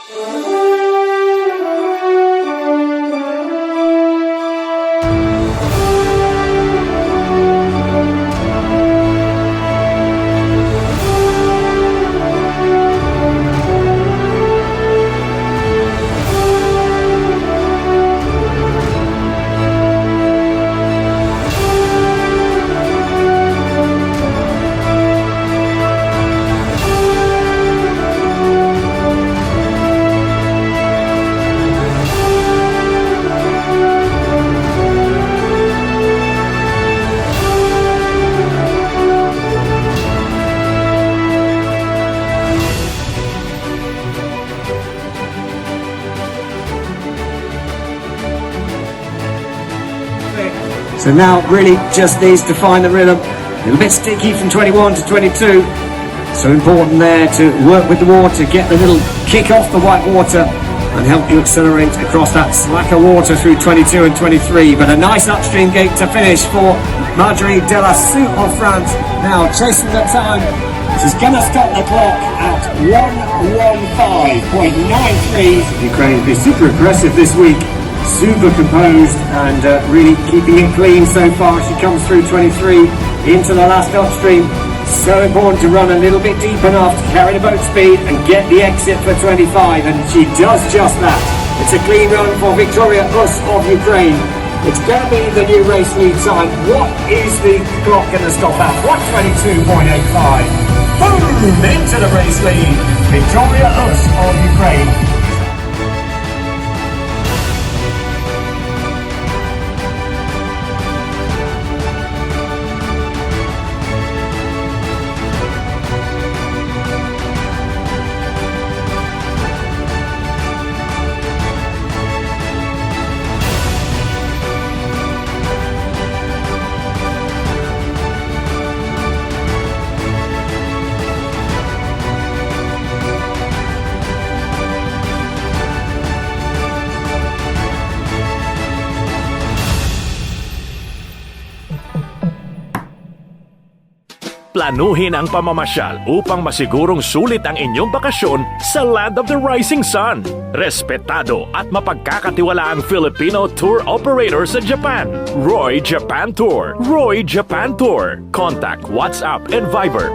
So now really just needs to find the rhythm. A little bit sticky from 21 to 22. So important there to work with the water, get the little kick off the white water and help you accelerate across that slacker water through 22 and 23. But a nice upstream gate to finish for Marjorie Delassou of France. Now chasing the time. She's going to stop the clock at 1:15.93. Ukraine has been super impressive this week. Super composed and really keeping it clean so far. She comes through 23 into the last upstream. So important to run a little bit deep enough to carry the boat speed and get the exit for 25, and she does just that. It's a clean run for Victoria Us of Ukraine. It's going to be the new race lead time. What is the clock going to stop at? 1:22.85. Boom! Into the race lead. Victoria Us of Ukraine. Planuhin ang pamamasyal upang masigurong sulit ang inyong bakasyon sa Land of the Rising Sun. Respetado at mapagkakatiwalaang Filipino tour operator sa Japan. Roy Japan Tour. Roy Japan Tour. Contact WhatsApp and Viber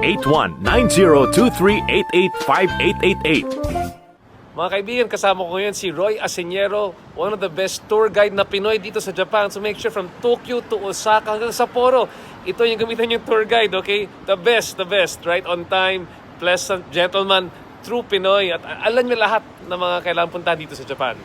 819023885888. Mga kaibigan, kasama ko ngayon si Roy Aseñero, one of the best tour guide na Pinoy dito sa Japan. So make sure from Tokyo to Osaka hanggang Sapporo, ito yung gamitan yung tour guide, okay? The best, right? On time, pleasant, gentleman, true Pinoy. At alam niyo lahat ng mga kailangan punta dito sa Japan.